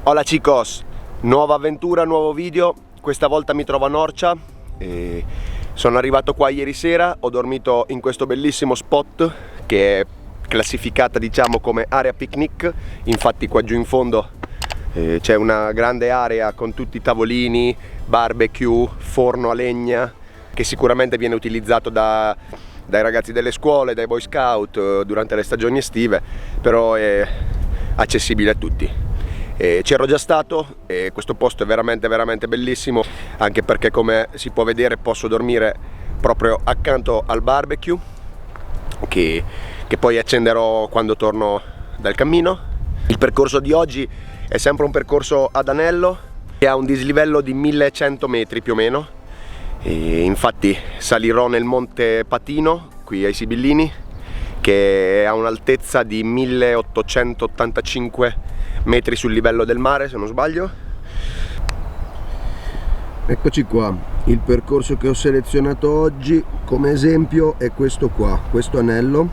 Hola chicos, nuova avventura, nuovo video. Questa volta mi trovo a Norcia e sono arrivato qua ieri sera. Ho dormito in questo bellissimo spot che è classificata diciamo come area picnic. Infatti qua giù in fondo c'è una grande area con tutti i tavolini, barbecue, forno a legna che sicuramente viene utilizzato dai ragazzi delle scuole, dai boy scout durante le stagioni estive, però è accessibile a tutti. C'ero già stato e questo posto è veramente bellissimo, anche perché come si può vedere posso dormire proprio accanto al barbecue che poi accenderò quando torno dal cammino. Il percorso di oggi è sempre un percorso ad anello che ha un dislivello di 1100 metri più o meno, e infatti salirò nel Monte Patino qui ai Sibillini, che ha un'altezza di 1885 metri sul livello del mare, se non sbaglio. Eccoci qua, il percorso che ho selezionato oggi come esempio è questo qua, questo anello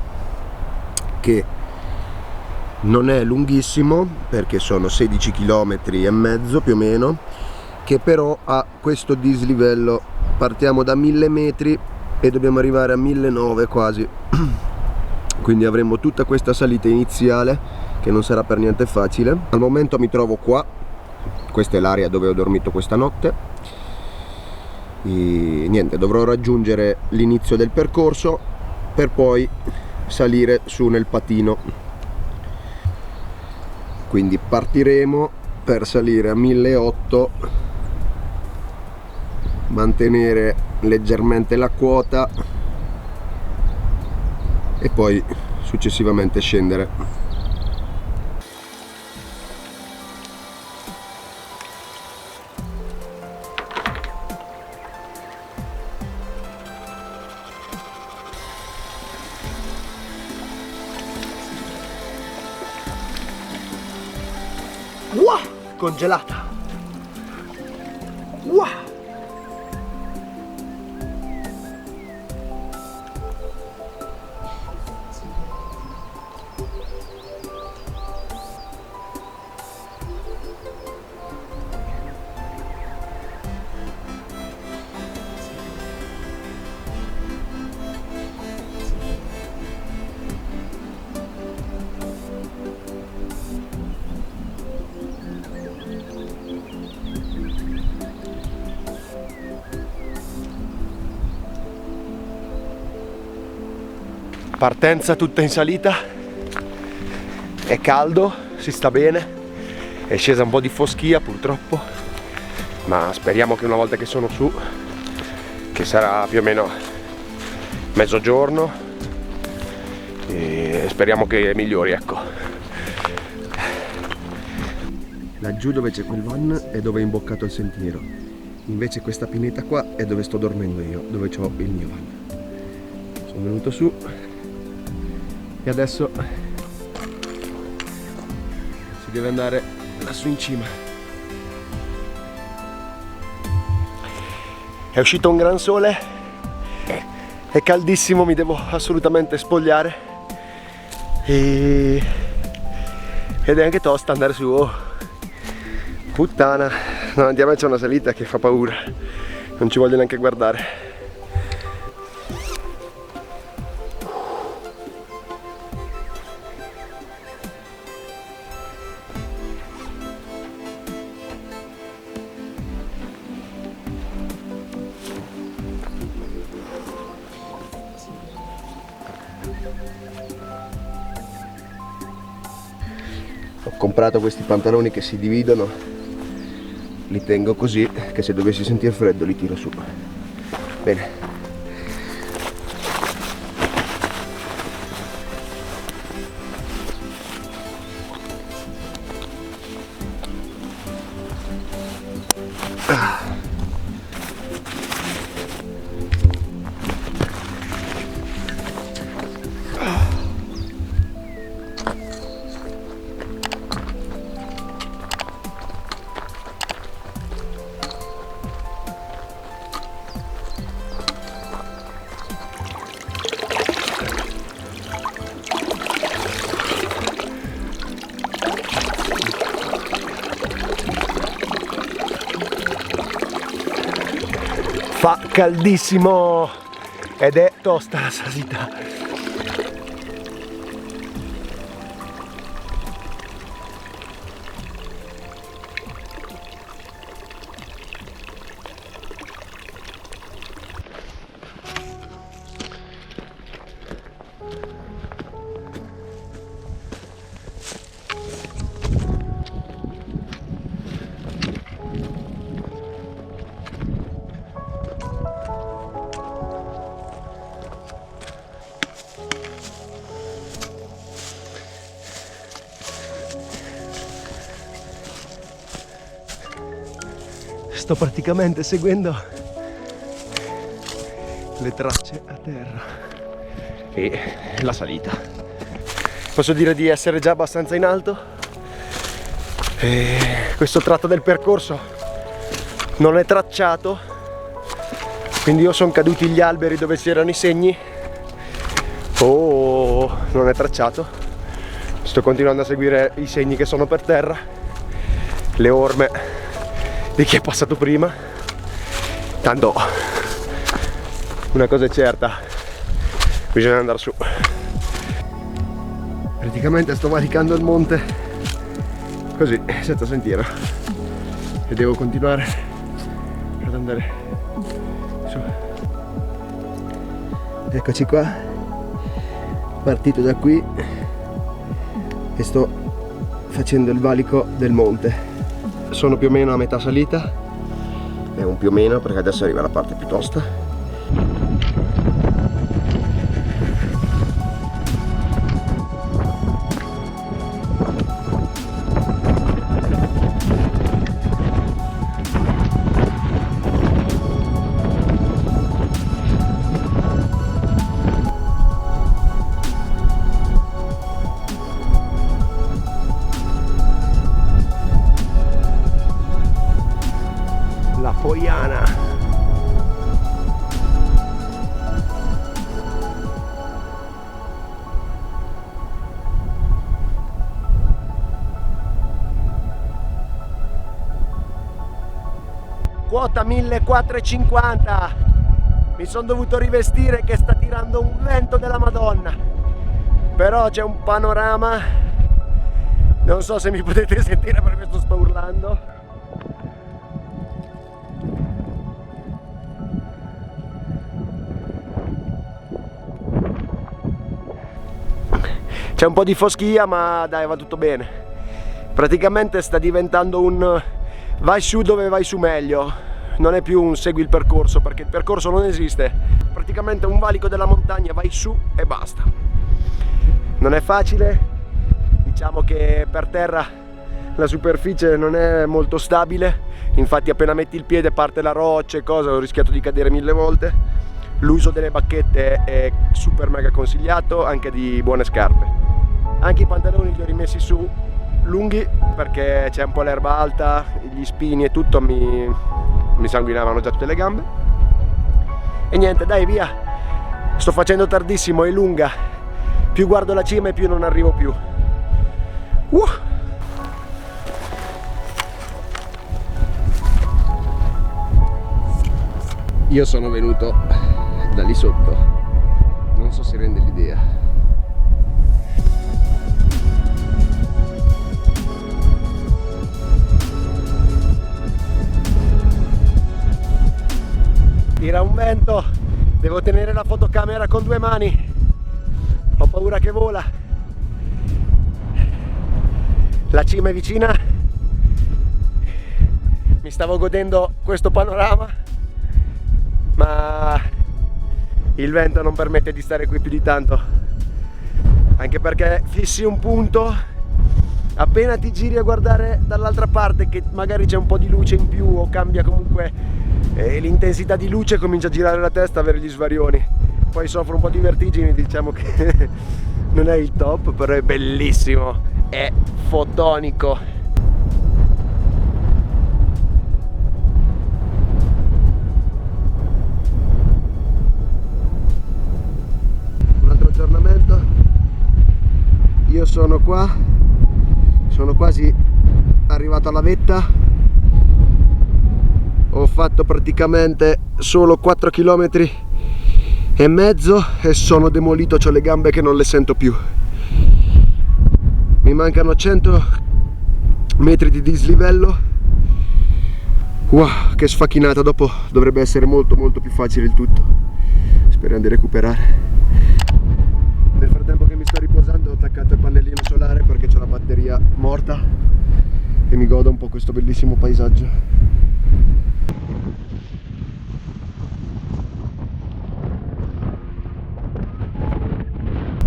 che non è lunghissimo perché sono 16 km e mezzo più o meno, che però ha questo dislivello. Partiamo da 1000 metri e dobbiamo arrivare a 1900 quasi, quindi avremo tutta questa salita iniziale che non sarà per niente facile. Al momento mi trovo qua, questa è l'area dove ho dormito questa notte e niente, dovrò raggiungere l'inizio del percorso per poi salire su nel patino, quindi partiremo per salire a 1800, mantenere leggermente la quota e poi successivamente scendere. Wow, congelata. Wow. Partenza tutta in salita, è caldo, si sta bene, è scesa un po' di foschia purtroppo, ma speriamo che una volta che sono su, che sarà più o meno mezzogiorno, e speriamo che migliori, ecco. Laggiù dove c'è quel van è dove è imboccato il sentiero, invece questa pineta qua è dove sto dormendo io, dove ho il mio van. Sono venuto su e adesso si deve andare lassù in cima. È uscito un gran sole, è caldissimo, mi devo assolutamente spogliare ed è anche tosta andare su. Oh, puttana, davanti a me c'è una salita che fa paura, non ci voglio neanche guardare. Ho comprato questi pantaloni che si dividono, li tengo così che se dovessi sentire freddo li tiro su. Bene. caldissimo ed è tosta la salita. Sto praticamente seguendo le tracce a terra e la salita. Posso dire di essere già abbastanza in alto e questo tratto del percorso non è tracciato, quindi o sono caduti gli alberi dove c'erano i segni o non è tracciato. Sto continuando a seguire i segni che sono per terra, le orme di chi è passato prima. Tanto una cosa è certa, bisogna andare su. Praticamente sto valicando il monte così, senza sentiero, e devo continuare ad andare su. Eccoci qua, partito da qui e sto facendo il valico del monte. Sono più o meno a metà salita, è un più o meno perché adesso arriva la parte più tosta. Poiana. Quota 1450. Mi sono dovuto rivestire che sta tirando un vento della Madonna. Però c'è un panorama. Non so se mi potete sentire, per questo sto urlando. C'è un po' di foschia, ma dai, va tutto bene. Praticamente sta diventando un vai su dove vai su meglio. Non è più un segui il percorso, perché il percorso non esiste. Praticamente un valico della montagna, vai su e basta. Non è facile, diciamo che per terra la superficie non è molto stabile. Infatti appena metti il piede parte la roccia e cosa, ho rischiato di cadere 1000 volte. L'uso delle bacchette è super mega consigliato, anche di buone scarpe. Anche i pantaloni li ho rimessi su lunghi perché c'è un po' l'erba alta, gli spini e tutto mi sanguinavano già tutte le gambe. E niente, dai, via. Sto facendo tardissimo, è lunga. Più guardo la cima e più non arrivo più. Io sono venuto da lì sotto, non so se rende l'idea. Tira un vento, devo tenere la fotocamera con 2 mani, ho paura che vola. La cima è vicina, mi stavo godendo questo panorama, ma il vento non permette di stare qui più di tanto, anche perché fissi un punto, appena ti giri a guardare dall'altra parte che magari c'è un po' di luce in più o cambia comunque l'intensità di luce, comincia a girare la testa, avere gli svarioni. Poi soffro un po' di vertigini, diciamo che non è il top, però è bellissimo, è fotonico. Un altro aggiornamento, io sono qua, sono quasi arrivato alla vetta. Ho fatto praticamente solo 4 km e mezzo e sono demolito, ho le gambe che non le sento più. Mi mancano 100 metri di dislivello. Wow, che sfacchinata, dopo dovrebbe essere molto più facile il tutto. Speriamo di recuperare. Nel frattempo che mi sto riposando ho attaccato il pannellino solare perché c'ho la batteria morta e mi godo un po' questo bellissimo paesaggio.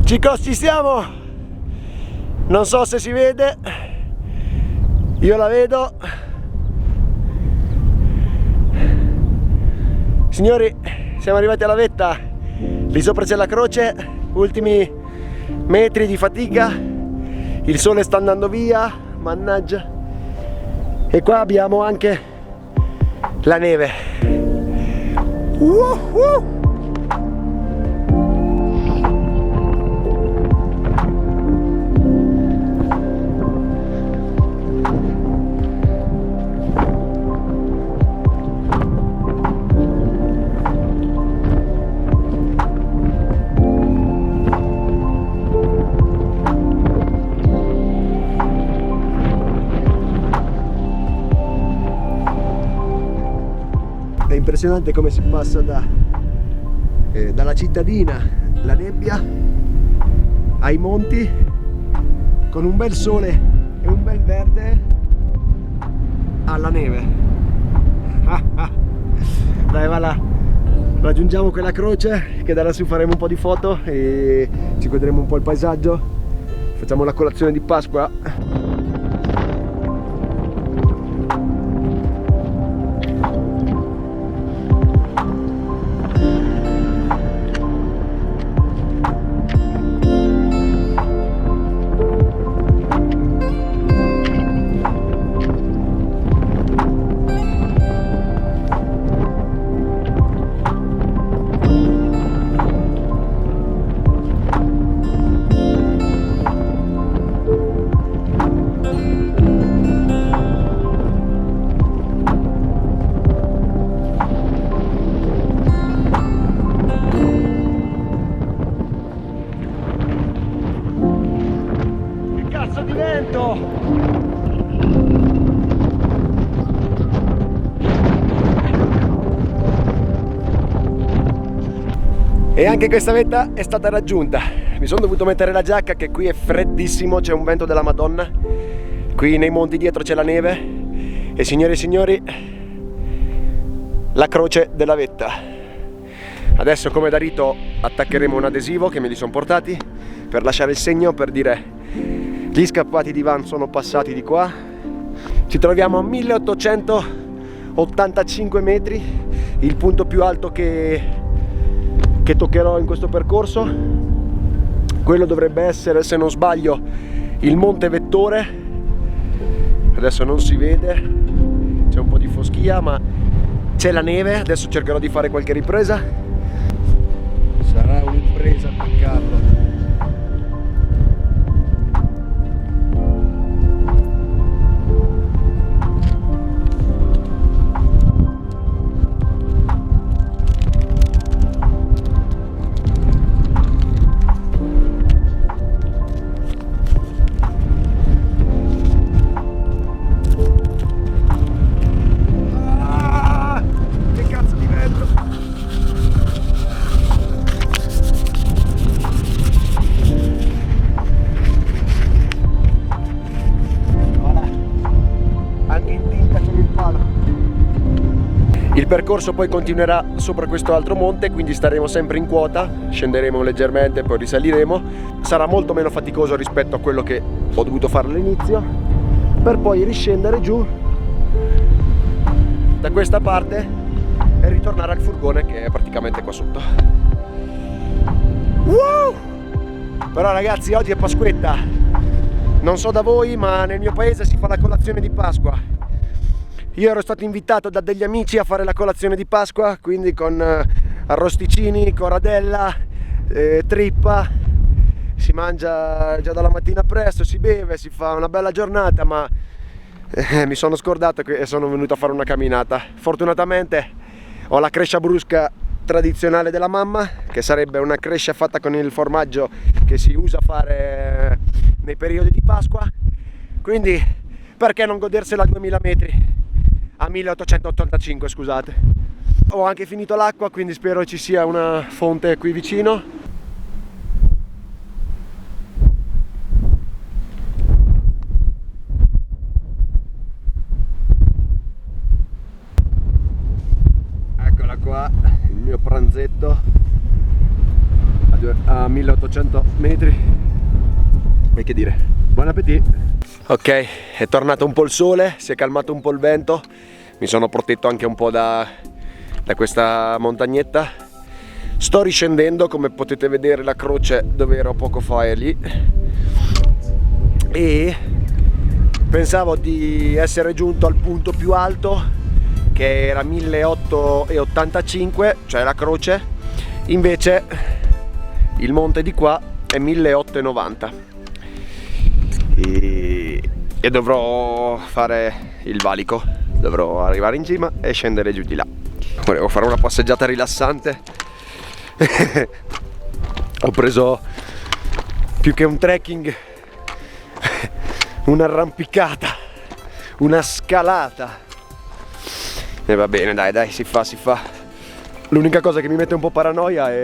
Chicos, ci siamo! Non so se si vede, io la vedo. Signori, siamo arrivati alla vetta, lì sopra c'è la croce, ultimi metri di fatica, il sole sta andando via, mannaggia, e qua abbiamo anche la neve. È impressionante come si passa dalla cittadina, la nebbia, ai monti, con un bel sole e un bel verde, alla neve. Dai, va là, raggiungiamo quella croce che da lassù faremo un po' di foto e ci godremo un po' il paesaggio. Facciamo la colazione di Pasqua. Di vento! E anche questa vetta è stata raggiunta. Mi sono dovuto mettere la giacca che qui è freddissimo, c'è un vento della Madonna. Qui nei monti dietro c'è la neve e, signore e signori, la croce della vetta. Adesso, come da rito, attaccheremo un adesivo che me li sono portati per lasciare il segno, per dire: gli scappati di van sono passati di qua. Ci troviamo a 1885 metri, il punto più alto che toccherò in questo percorso. Quello dovrebbe essere, se non sbaglio, il Monte Vettore. Adesso non si vede, c'è un po' di foschia, ma c'è la neve. Adesso cercherò di fare qualche ripresa. Sarà un'impresa attaccarlo. Il percorso poi continuerà sopra questo altro monte, quindi staremo sempre in quota, scenderemo leggermente, poi risaliremo. Sarà molto meno faticoso rispetto a quello che ho dovuto fare all'inizio, per poi riscendere giù da questa parte e ritornare al furgone che è praticamente qua sotto. Però ragazzi, oggi è Pasquetta. Non so da voi, ma nel mio paese si fa la colazione di Pasqua. Io ero stato invitato da degli amici a fare la colazione di Pasqua, quindi con arrosticini, coradella, trippa. Si mangia già dalla mattina presto, si beve, si fa una bella giornata, ma Mi sono scordato e sono venuto a fare una camminata. Fortunatamente ho la crescia brusca tradizionale della mamma, che sarebbe una crescia fatta con il formaggio che si usa a fare nei periodi di Pasqua, quindi perché non godersela a 2000 metri, a 1885 scusate. Ho anche finito l'acqua, quindi spero ci sia una fonte qui vicino. Eccola qua, il mio pranzetto a 1800 metri. E che dire, buon appetito! Ok, è tornato un po' il sole, si è calmato un po' il vento, mi sono protetto anche un po' da questa montagnetta. Sto riscendendo, come potete vedere la croce dove ero poco fa è lì, e pensavo di essere giunto al punto più alto, che era 1885, cioè la croce, invece il monte di qua è 1890 e dovrò fare il valico, dovrò arrivare in cima e scendere giù di là. Volevo fare una passeggiata rilassante. Ho preso, più che un trekking, un'arrampicata, una scalata. E va bene, dai, si fa. L'unica cosa che mi mette un po' paranoia è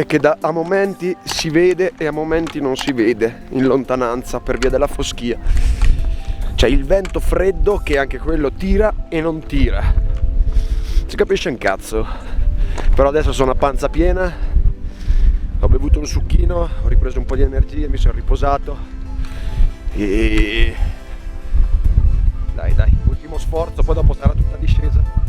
che a momenti si vede e a momenti non si vede in lontananza per via della foschia. C'è il vento freddo che anche quello tira e non tira. Si capisce un cazzo. Però adesso sono a panza piena, ho bevuto un succhino, ho ripreso un po' di energie, mi sono riposato e dai, ultimo sforzo, poi dopo sarà tutta discesa.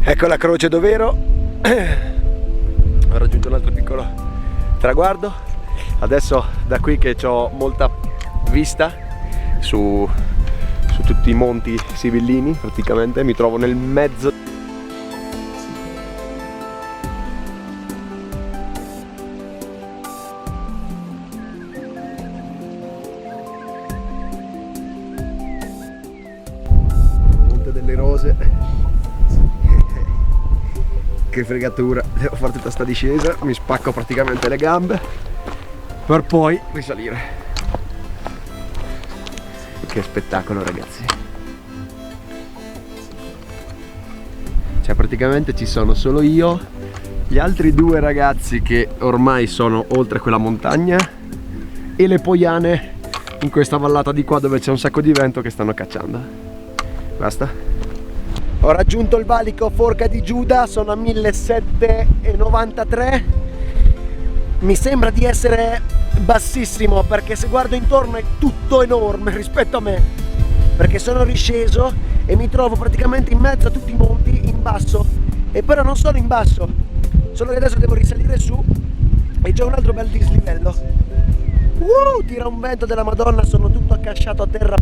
Ecco la croce dov'ero. Ho raggiunto un altro piccolo traguardo. Adesso da qui che ho molta vista su tutti i monti sibillini, praticamente mi trovo nel mezzo. Monte delle Rose. Che fregatura, devo fare tutta sta discesa, mi spacco praticamente le gambe per poi risalire. Che spettacolo, ragazzi. Cioè praticamente ci sono solo io, gli altri due ragazzi che ormai sono oltre quella montagna e le poiane in questa vallata di qua dove c'è un sacco di vento che stanno cacciando. Basta. Ho raggiunto il valico Forca di Giuda, sono a 1793. Mi sembra di essere bassissimo perché se guardo intorno è tutto enorme rispetto a me, perché sono risceso e mi trovo praticamente in mezzo a tutti i monti in basso, e però non sono in basso, solo che adesso devo risalire su e c'è un altro bel dislivello. Tira un vento della Madonna, sono tutto accasciato a terra.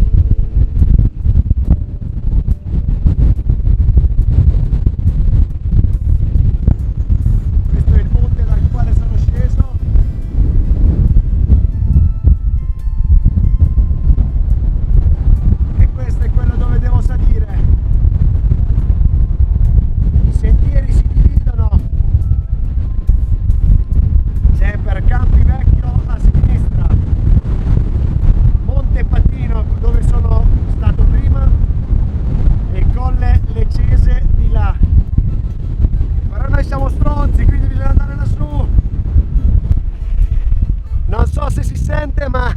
Ma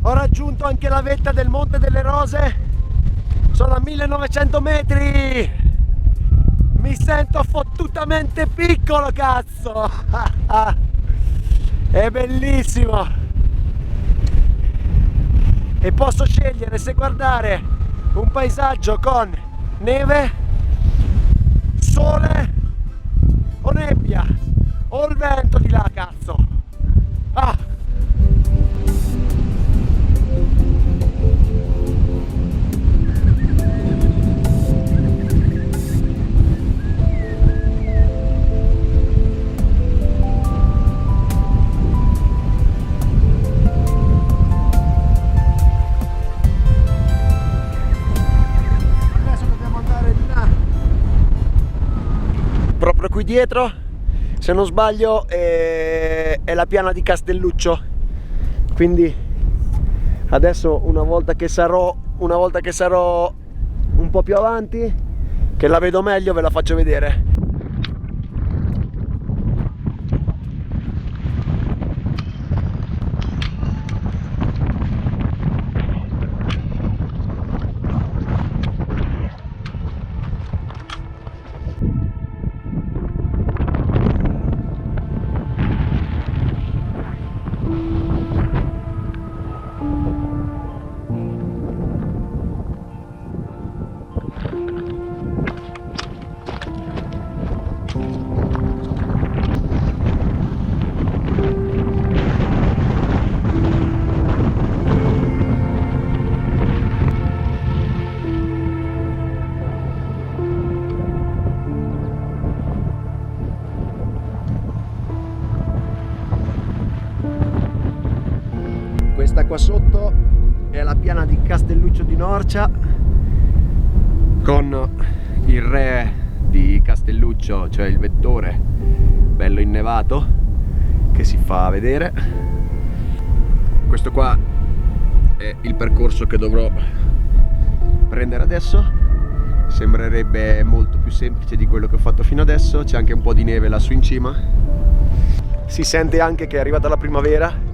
ho raggiunto anche la vetta del Monte delle Rose, sono a 1900 metri, Mi sento fottutamente piccolo, cazzo! È bellissimo! E posso scegliere se guardare un paesaggio con neve, sole o nebbia, o il vento di là, cazzo! Ah! Proprio qui dietro, se non sbaglio, è la piana di Castelluccio. Quindi adesso una volta che sarò un po' più avanti, che la vedo meglio, ve la faccio vedere. Questa qua sotto è la piana di Castelluccio di Norcia, con il re di Castelluccio, cioè il vettore bello innevato che si fa vedere. Questo qua è il percorso che dovrò prendere adesso. Sembrerebbe molto più semplice di quello che ho fatto fino adesso. C'è anche un po' di neve lassù in cima. Si sente anche che è arrivata la primavera,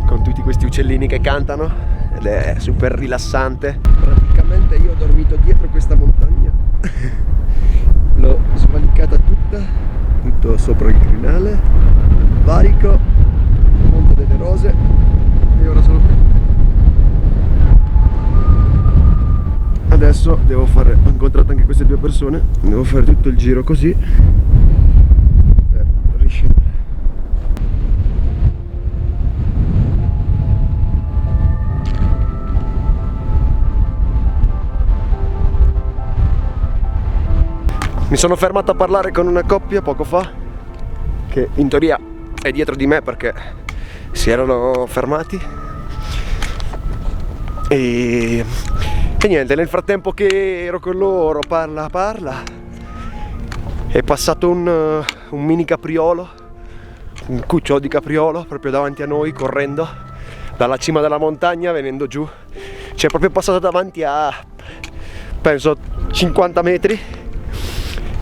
con tutti questi uccellini che cantano, ed è super rilassante. Praticamente io ho dormito dietro questa montagna, l'ho svalicata tutto sopra il crinale, Varico, Monte delle Rose, e ora sono qui. Adesso devo fare, ho incontrato anche queste due persone, devo fare tutto il giro così per riscendere. Mi sono fermato a parlare con una coppia poco fa, che in teoria è dietro di me perché si erano fermati, e niente, nel frattempo che ero con loro, parla, è passato un mini capriolo, un cucciolo di capriolo proprio davanti a noi, correndo dalla cima della montagna venendo giù. Cioè proprio passato davanti a, penso, 50 metri.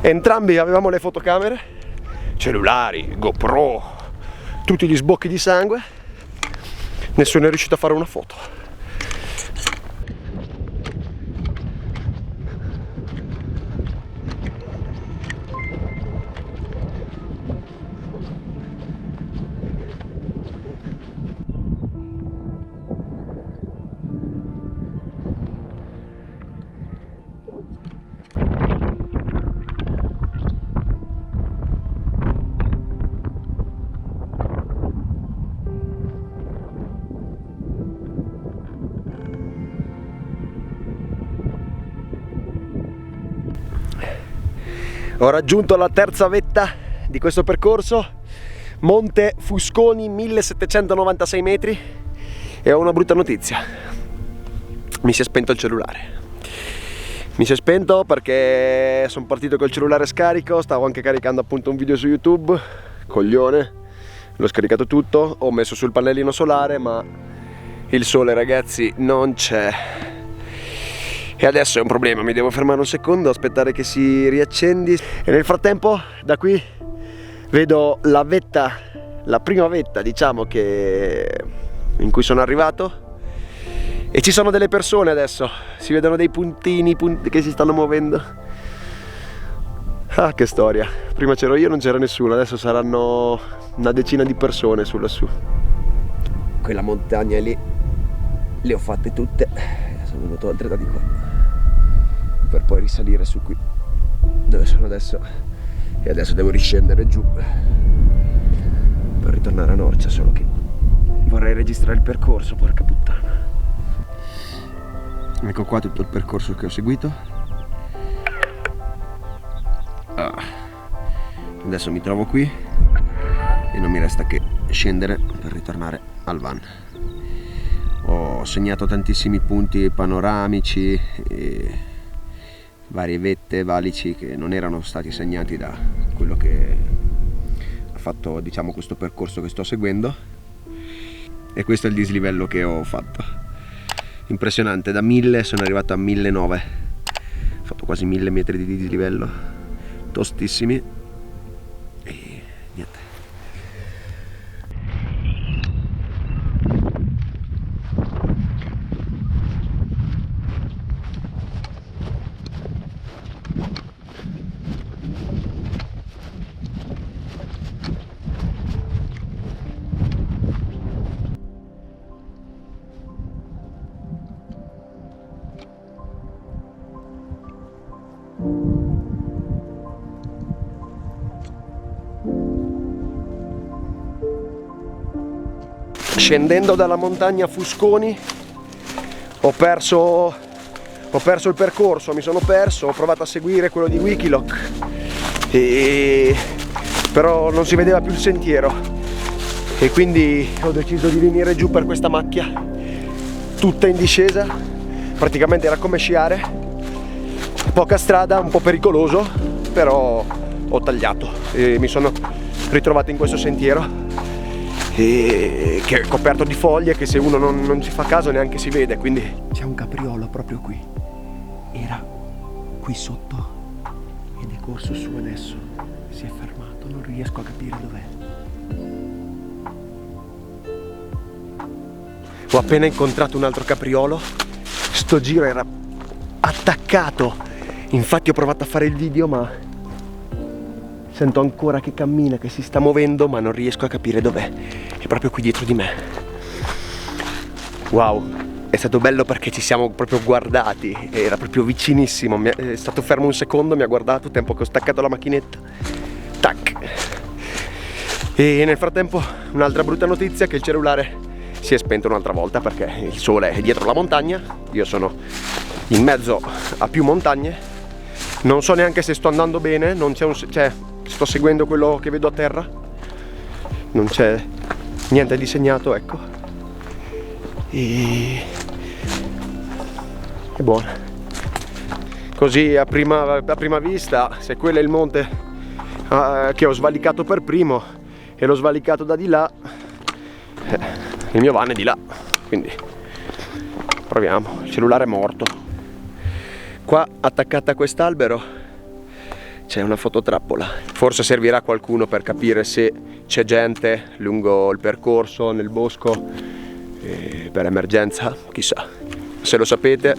Entrambi avevamo le fotocamere, cellulari, GoPro, tutti gli sbocchi di sangue, nessuno è riuscito a fare una foto. Ho raggiunto la terza vetta di questo percorso, Monte Fusconi, 1796 metri, e ho una brutta notizia: mi si è spento il cellulare. Mi si è spento perché sono partito col cellulare scarico, stavo anche caricando appunto un video su YouTube, coglione, l'ho scaricato tutto, ho messo sul pannellino solare, ma il sole, ragazzi, non c'è. E adesso è un problema, mi devo fermare un secondo, aspettare che si riaccendi, e nel frattempo da qui vedo la vetta, la prima vetta, diciamo, in cui sono arrivato, e ci sono delle persone adesso, si vedono dei puntini che si stanno muovendo. Ah, che storia. Prima c'ero io, non c'era nessuno, adesso saranno una decina di persone su lassù. Quella montagna lì le ho fatte tutte, sono venuto oltre da di qua per poi risalire su qui dove sono adesso, e adesso devo riscendere giù per ritornare a Norcia, solo che vorrei registrare il percorso, porca puttana. Ecco qua tutto il percorso che ho seguito. Adesso mi trovo qui e non mi resta che scendere per ritornare al van. Ho segnato tantissimi punti panoramici e varie vette, valici che non erano stati segnati da quello che ha fatto, diciamo, questo percorso che sto seguendo, e questo è il dislivello che ho fatto. Impressionante, da 1000 sono arrivato a 1900, ho fatto quasi 1000 metri di dislivello, tostissimi, e niente. Scendendo dalla montagna Fusconi ho perso il percorso, mi sono perso, ho provato a seguire quello di Wikiloc, però non si vedeva più il sentiero, e quindi ho deciso di venire giù per questa macchia tutta in discesa. Praticamente era come sciare, poca strada, un po' pericoloso, però ho tagliato e mi sono ritrovato in questo sentiero che è coperto di foglie, che se uno non ci fa caso neanche si vede. Quindi c'è un capriolo proprio qui, era qui sotto ed è corso su adesso, si è fermato, non riesco a capire dov'è. Ho appena incontrato un altro capriolo, sto giro era attaccato, infatti ho provato a fare il video ma sento ancora che cammina, che si sta muovendo, ma non riesco a capire dov'è. È proprio qui dietro di me. Wow, è stato bello perché ci siamo proprio guardati, era proprio vicinissimo, è stato fermo un secondo, mi ha guardato, tempo che ho staccato la macchinetta, tac. E nel frattempo un'altra brutta notizia, che il cellulare si è spento un'altra volta perché il sole è dietro la montagna, io sono in mezzo a più montagne, non so neanche se sto andando bene, non c'è sto seguendo quello che vedo a terra, non c'è niente di segnato, ecco, e è buona così a prima vista. Se quello è il monte che ho svalicato per primo e l'ho svalicato da di là, il mio van è di là, quindi proviamo. Il cellulare è morto. Qua attaccata a quest'albero c'è una fototrappola, forse servirà a qualcuno per capire se c'è gente lungo il percorso nel bosco per emergenza, chissà. Se lo sapete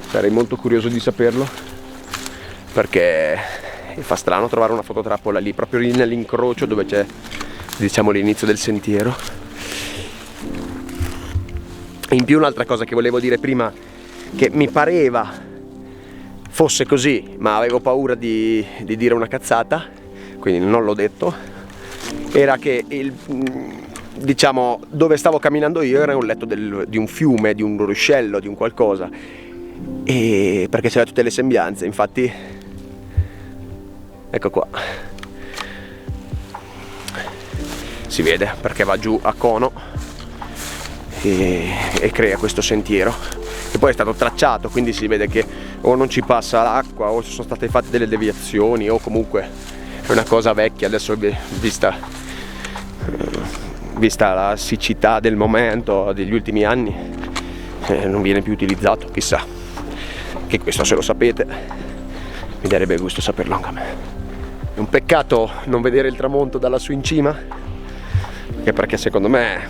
sarei molto curioso di saperlo, perché fa strano trovare una fototrappola lì proprio lì nell'incrocio dove c'è, diciamo, l'inizio del sentiero. E in più un'altra cosa che volevo dire prima, che mi pareva fosse così, ma avevo paura di dire una cazzata, quindi non l'ho detto, era che diciamo, dove stavo camminando io era un letto di un fiume, di un ruscello, di un qualcosa, e perché c'era tutte le sembianze. Infatti ecco qua, si vede perché va giù a cono e crea questo sentiero, che poi è stato tracciato, quindi si vede che o non ci passa l'acqua o sono state fatte delle deviazioni, o comunque è una cosa vecchia. Adesso vista la siccità del momento, degli ultimi anni, non viene più utilizzato. Chissà, che questo, se lo sapete, mi darebbe gusto saperlo anche a me. È un peccato non vedere il tramonto da lassù in cima, anche perché secondo me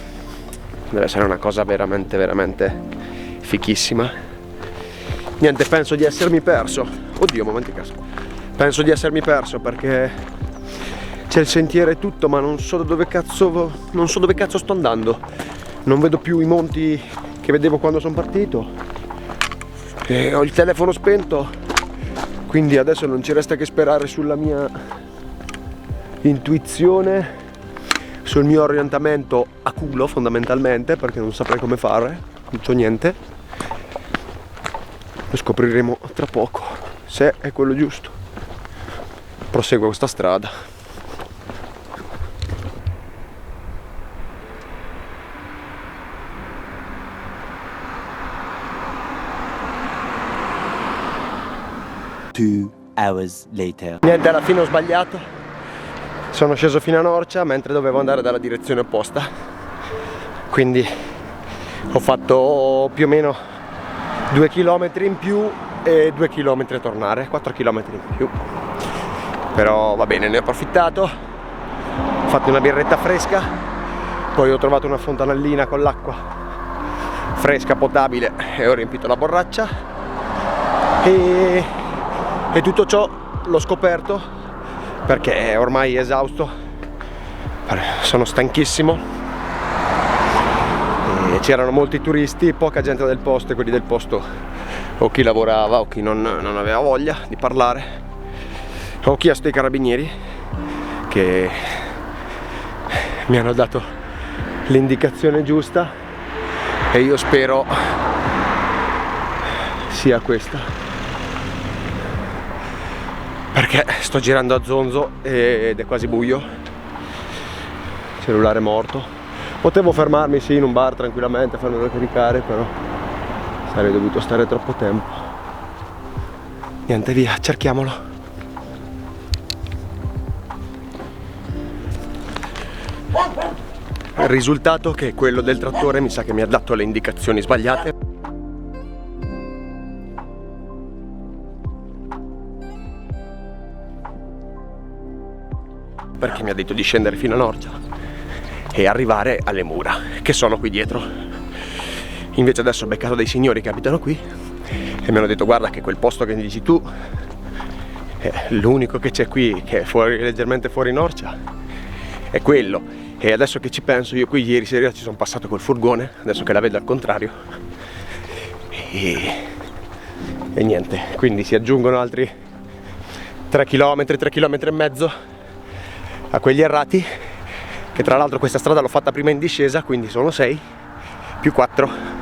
deve essere una cosa veramente veramente fichissima. Niente, penso di essermi perso. Oddio, momenti caso. penso di essermi perso perché c'è il sentiero e tutto, ma non so dove cazzo sto andando. Non vedo più i monti che vedevo quando sono partito e ho il telefono spento, quindi adesso non ci resta che sperare sulla mia intuizione, sul mio orientamento a culo fondamentalmente, perché non saprei come fare, non c'ho niente. Lo scopriremo tra poco se è quello giusto. Proseguo questa strada. Two hours later. Niente, alla fine ho sbagliato. Sono sceso fino a Norcia mentre dovevo andare dalla direzione opposta. Quindi ho fatto più o meno 2 km in più e 2 km a tornare, 4 km in più. Però va bene, ne ho approfittato. Ho fatto una birretta fresca. Poi ho trovato una fontanellina con l'acqua fresca, potabile, e ho riempito la borraccia. E tutto ciò l'ho scoperto perché ormai esausto, sono stanchissimo e c'erano molti turisti, poca gente del posto, e quelli del posto o chi lavorava o chi non aveva voglia di parlare. Ho chiesto ai carabinieri che mi hanno dato l'indicazione giusta e io spero sia questa, perché sto girando a zonzo ed è quasi buio, cellulare morto. Potevo fermarmi sì in un bar tranquillamente, farmelo caricare, però sarei dovuto stare troppo tempo. Niente, via, cerchiamolo. Il risultato è che quello del trattore mi sa che mi ha dato le indicazioni sbagliate. Perché mi ha detto di scendere fino a Norcia e arrivare alle mura che sono qui dietro. Invece adesso ho beccato dei signori che abitano qui e mi hanno detto: guarda che quel posto che dici tu è l'unico che c'è qui, che è fuori, leggermente fuori Norcia, è quello. E adesso che ci penso, io qui ieri sera ci sono passato col furgone, adesso che la vedo al contrario, e niente, quindi si aggiungono altri 3 km, 3 km e mezzo a quelli errati, che tra l'altro questa strada l'ho fatta prima in discesa, quindi sono 6 più 4.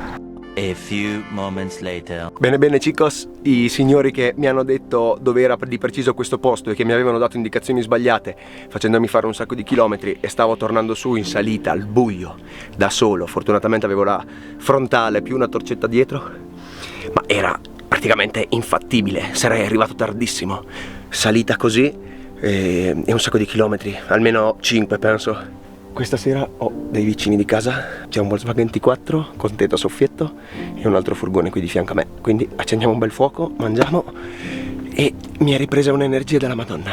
A few moments later. Bene bene chicos, i signori che mi hanno detto dove era di preciso questo posto e che mi avevano dato indicazioni sbagliate, facendomi fare un sacco di chilometri, e stavo tornando su in salita al buio da solo. Fortunatamente avevo la frontale più una torcetta dietro, ma era praticamente infattibile, sarei arrivato tardissimo. Salita così e un sacco di chilometri, almeno 5 penso. Questa sera ho dei vicini di casa, c'è un Volkswagen T4 con tetto a soffietto e un altro furgone qui di fianco a me, quindi accendiamo un bel fuoco, mangiamo, e mi è ripresa un'energia della Madonna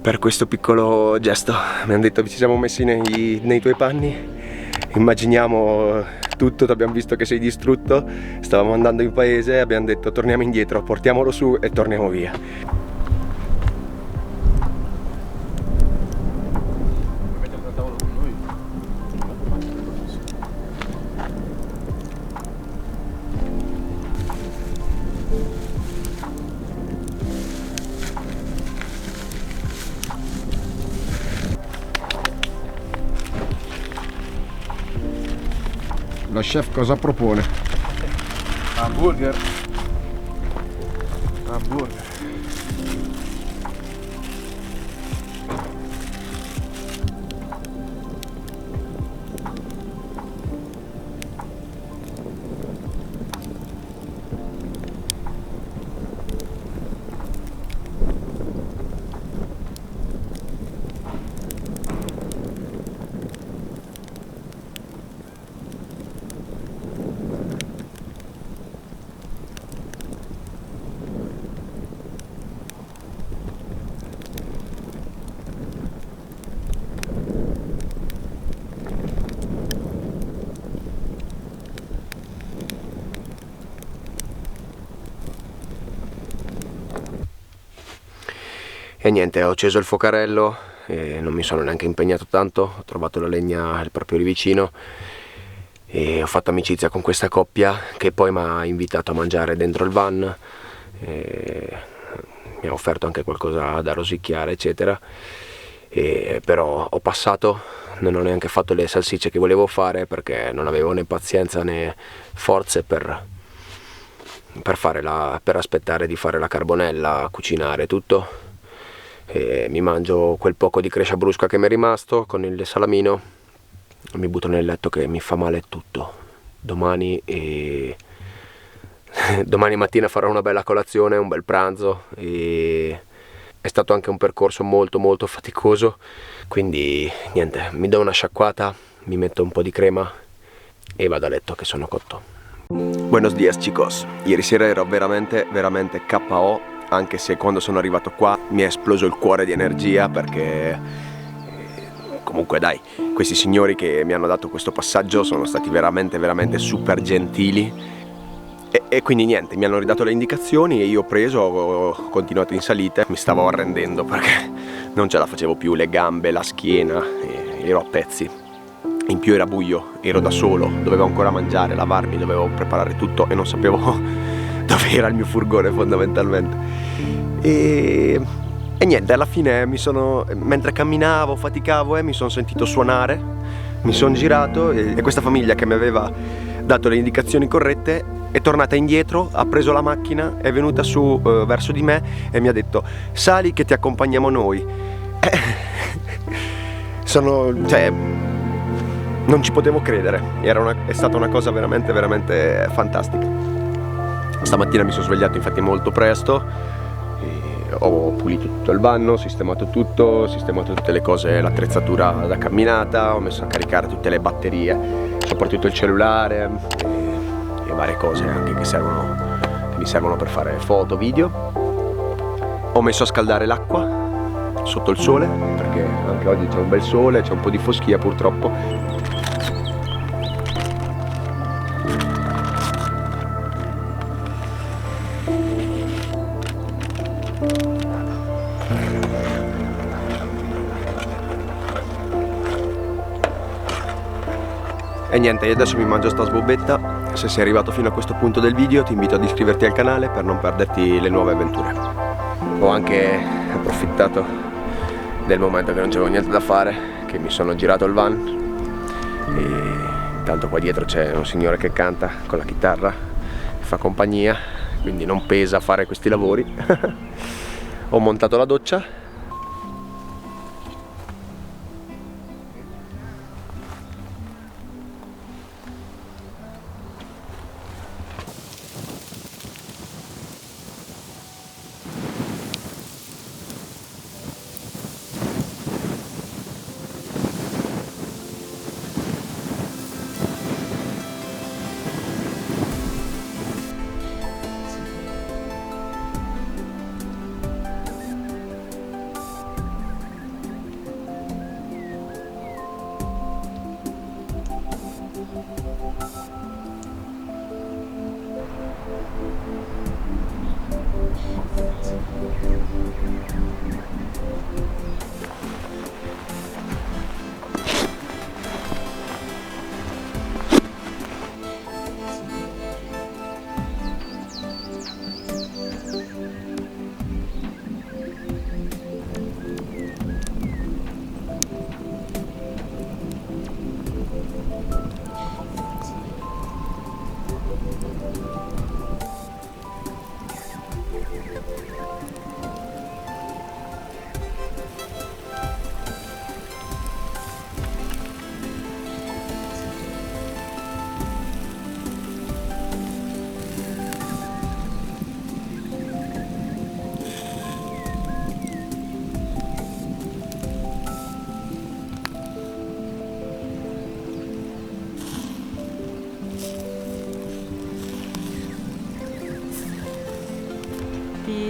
per questo piccolo gesto. Mi hanno detto: ci siamo messi nei tuoi panni, immaginiamo tutto, ti abbiamo visto che sei distrutto, stavamo andando in paese, abbiamo detto torniamo indietro, portiamolo su e torniamo via. La chef cosa propone? Hamburger. Hamburger. E niente, ho acceso il fuocarello e non mi sono neanche impegnato tanto, ho trovato la legna proprio lì vicino e ho fatto amicizia con questa coppia che poi mi ha invitato a mangiare dentro il van, e mi ha offerto anche qualcosa da rosicchiare eccetera, però ho passato, non ho neanche fatto le salsicce che volevo fare perché non avevo né pazienza né forze per aspettare di fare la carbonella, cucinare tutto. E mi mangio quel poco di crescia brusca che mi è rimasto con il salamino, mi butto nel letto che mi fa male tutto. Domani mattina farò una bella colazione, un bel pranzo, e è stato anche un percorso molto molto faticoso, quindi niente, mi do una sciacquata, mi metto un po' di crema e vado a letto che sono cotto. Buenos dias chicos, ieri sera ero veramente KO, anche se quando sono arrivato qua mi è esploso il cuore di energia perché comunque dai, questi signori che mi hanno dato questo passaggio sono stati veramente super gentili e quindi niente, mi hanno ridato le indicazioni e io ho preso, ho continuato in salita, mi stavo arrendendo perché non ce la facevo più, le gambe, la schiena, ero a pezzi. In più era buio, ero da solo, dovevo ancora mangiare, lavarmi, dovevo preparare tutto e non sapevo dove era il mio furgone fondamentalmente. E niente, alla fine mentre camminavo, faticavo, mi sono sentito suonare, mi sono girato e questa famiglia che mi aveva dato le indicazioni corrette è tornata indietro, ha preso la macchina, è venuta su verso di me e mi ha detto: sali che ti accompagniamo noi. Non ci potevo credere, è stata una cosa veramente fantastica. Stamattina mi sono svegliato infatti molto presto, ho pulito tutto il van, ho sistemato tutte le cose, l'attrezzatura da camminata, ho messo a caricare tutte le batterie, soprattutto il cellulare e varie cose anche che mi servono per fare foto, video. Ho messo a scaldare l'acqua sotto il sole perché anche oggi c'è un bel sole, c'è un po' di foschia purtroppo. E niente, io adesso mi mangio sta sbobbetta. Se sei arrivato fino a questo punto del video ti invito ad iscriverti al canale per non perderti le nuove avventure. Ho anche approfittato del momento che non c'avevo niente da fare, che mi sono girato il van e intanto qua dietro c'è un signore che canta con la chitarra, fa compagnia, quindi non pesa fare questi lavori. Ho montato la doccia.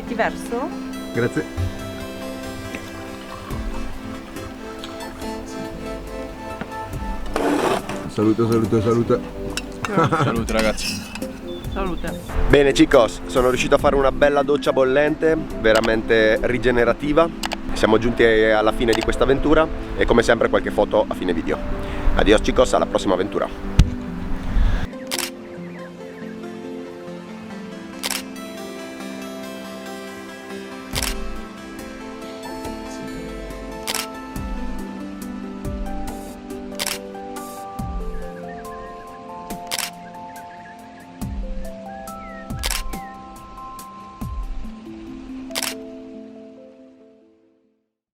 Ti verso? Grazie. Salute. Salute ragazzi. Salute. Bene chicos, sono riuscito a fare una bella doccia bollente, veramente rigenerativa. Siamo giunti alla fine di questa avventura e come sempre qualche foto a fine video. Adios chicos, alla prossima avventura.